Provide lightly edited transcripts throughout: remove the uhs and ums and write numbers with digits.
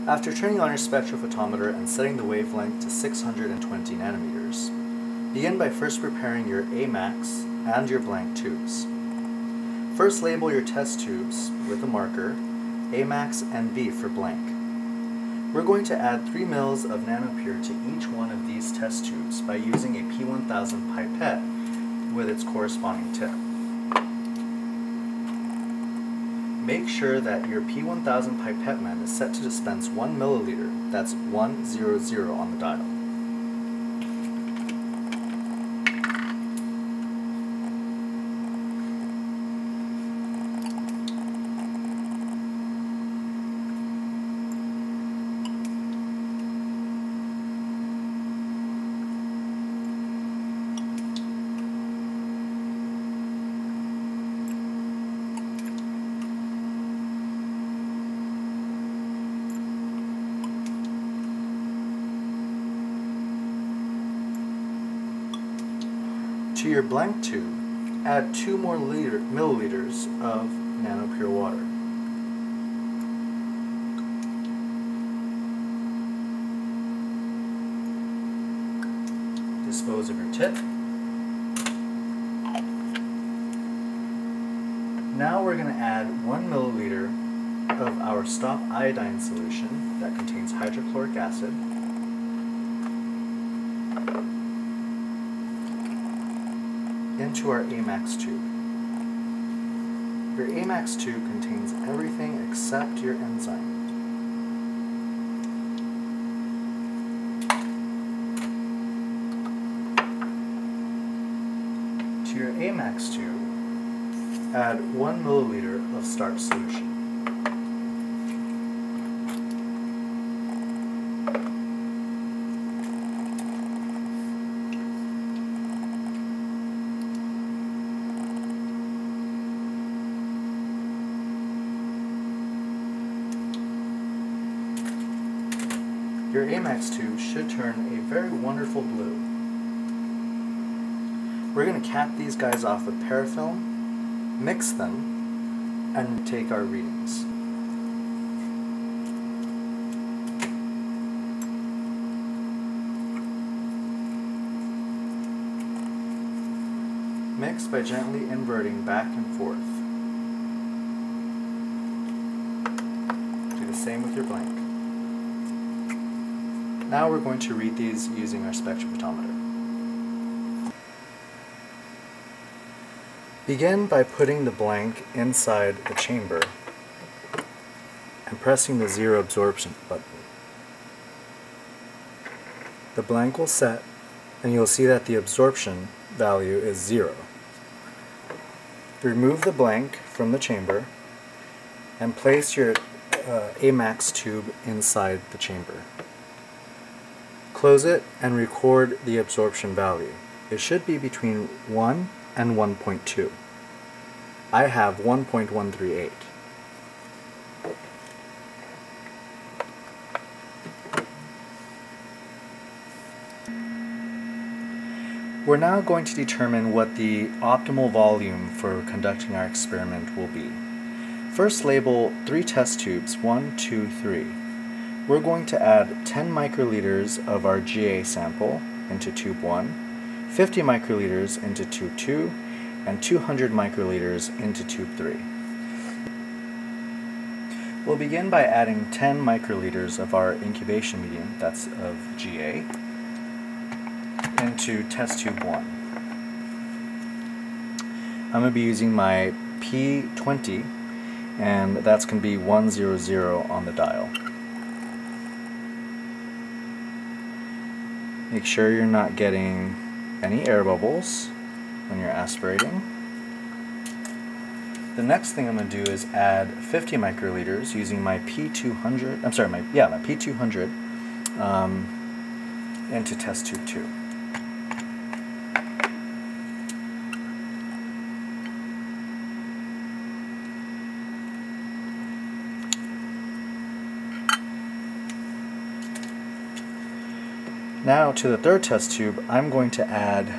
After turning on your spectrophotometer and setting the wavelength to 620 nanometers, begin by first preparing your Amylase and your blank tubes. First label your test tubes with a marker, Amylase and B for blank. We're going to add 3 mL of nanopure to each one of these test tubes by using a P1000 pipette with its corresponding tip. Make sure that your P1000 pipette man is set to dispense 1 milliliter, that's 100 on the dial. To your blank tube, add 2 more milliliters of nanopure water. Dispose of your tip. Now we're going to add 1 milliliter of our stop iodine solution that contains hydrochloric acid. Into our Amylase tube. Your Amylase tube contains everything except your enzyme. To your Amylase tube, add 1 milliliter of starch solution. Your Amylase tube should turn a very wonderful blue. We're going to cap these guys off with parafilm, mix them, and take our readings. Mix by gently inverting back and forth. Do the same with your blank. Now we're going to read these using our spectrophotometer. Begin by putting the blank inside the chamber and pressing the 0 absorption button. The blank will set and you'll see that the absorption value is 0. Remove the blank from the chamber and place your Amylase tube inside the chamber. Close it and record the absorption value. It should be between 1 and 1.2. I have 1.138. We're now going to determine what the optimal volume for conducting our experiment will be. First label 3 test tubes, 1, 2, 3. We're going to add 10 microliters of our GA sample into tube 1, 50 microliters into tube 2, and 200 microliters into tube 3. We'll begin by adding 10 microliters of our incubation medium, that's of GA, into test tube 1. I'm going to be using my P20, and that's going to be 100 on the dial. Make sure you're not getting any air bubbles when you're aspirating. The next thing I'm going to do is add 50 microliters using my P200, my P200 into test tube 2. Now to the third test tube, I'm going to add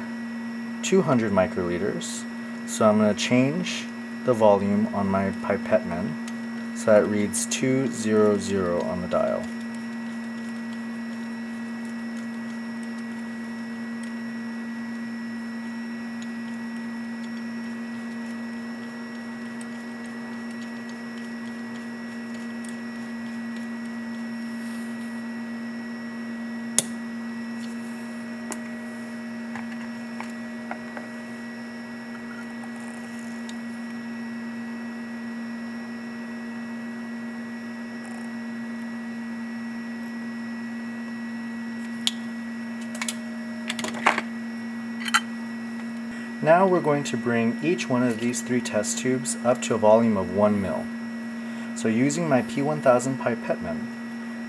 200 microliters. So I'm going to change the volume on my pipette man so that it reads 200 on the dial. Now we're going to bring each one of these 3 test tubes up to a volume of 1 ml. So using my P1000 pipetteman,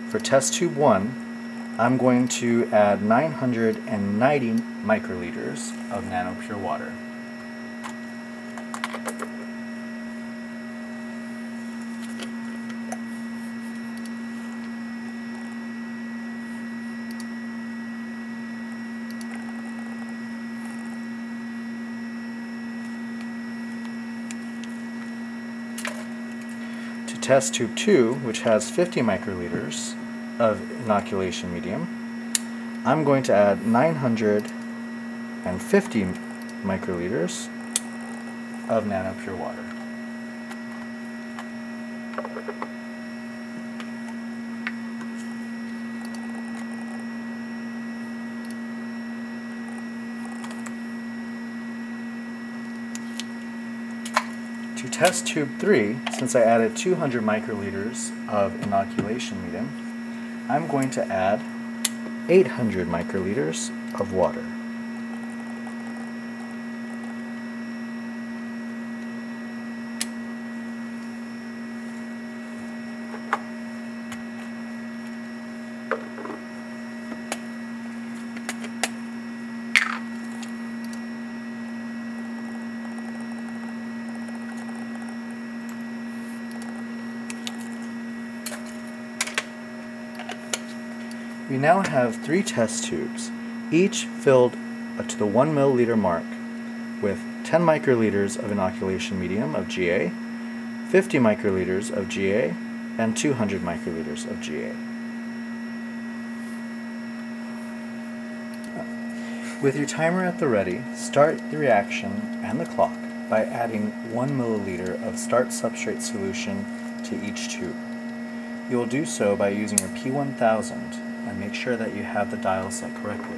for test tube 1, I'm going to add 990 microliters of nanopure water. Test tube 2, which has 50 microliters of inoculation medium, I'm going to add 950 microliters of nanopure water. To test tube 3, since I added 200 microliters of inoculation medium, I'm going to add 800 microliters of water. We now have 3 test tubes, each filled to the 1 milliliter mark with 10 microliters of inoculation medium of GA, 50 microliters of GA, and 200 microliters of GA. With your timer at the ready, start the reaction and the clock by adding 1 milliliter of start substrate solution to each tube. You will do so by using your P1000 and make sure that you have the dial set correctly.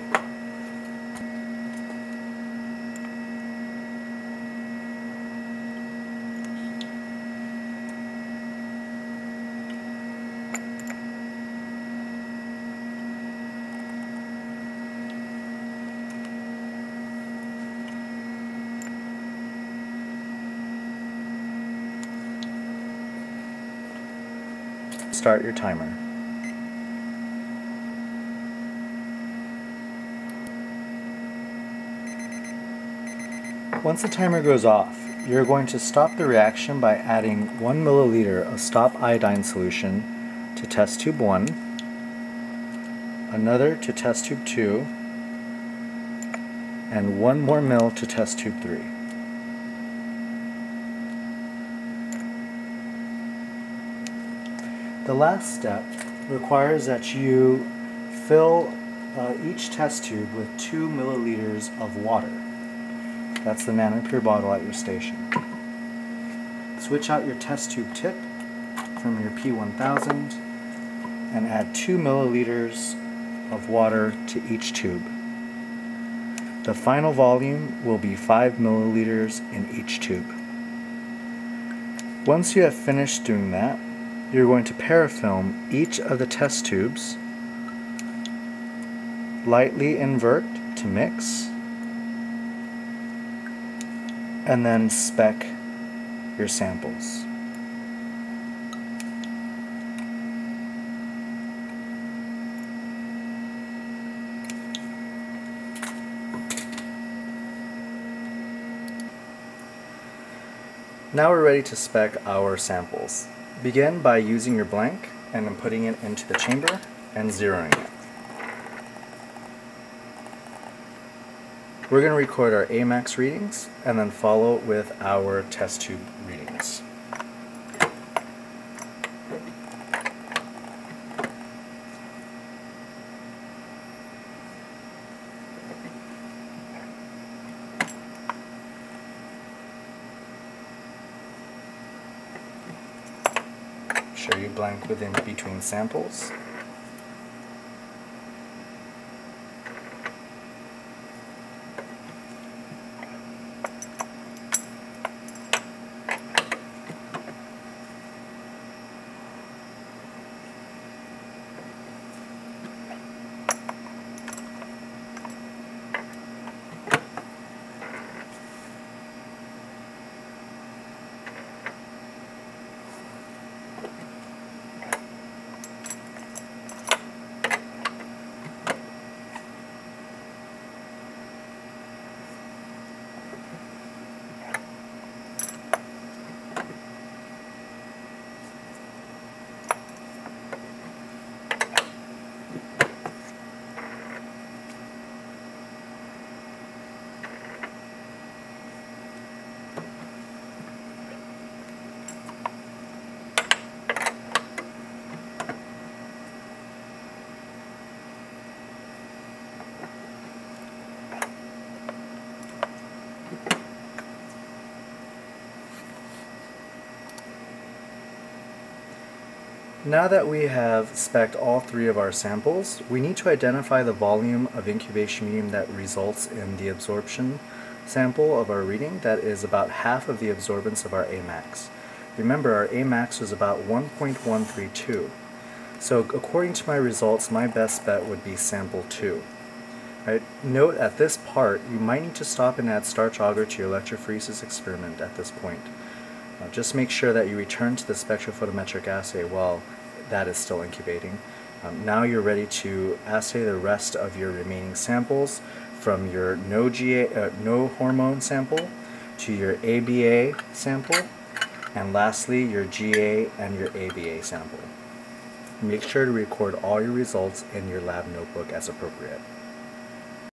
Start your timer. Once the timer goes off, you're going to stop the reaction by adding 1 milliliter of stop iodine solution to test tube 1, another to test tube 2, and 1 more ml to test tube 3. The last step requires that you fill each test tube with 2 milliliters of water. That's the nanopure bottle at your station. Switch out your test tube tip from your P1000 and add 2 milliliters of water to each tube. The final volume will be 5 milliliters in each tube. Once you have finished doing that, you're going to parafilm each of the test tubes, lightly invert to mix, and then spec your samples. Now we're ready to spec our samples. Begin by using your blank and then putting it into the chamber and zeroing it. We're going to record our Amax readings and then follow with our test tube readings. Share your blank within between samples. Now that we have spec'd all three of our samples, we need to identify the volume of incubation medium that results in the absorption sample of our reading that is about half of the absorbance of our Amax. Remember, our Amax was about 1.132. So according to my results, my best bet would be sample 2. Right? Note at this part, you might need to stop and add starch agar to your electrophoresis experiment at this point. Just make sure that you return to the spectrophotometric assay while that is still incubating. Now you're ready to assay the rest of your remaining samples, from your no hormone sample to your ABA sample, and lastly your GA and your ABA sample. Make sure to record all your results in your lab notebook as appropriate.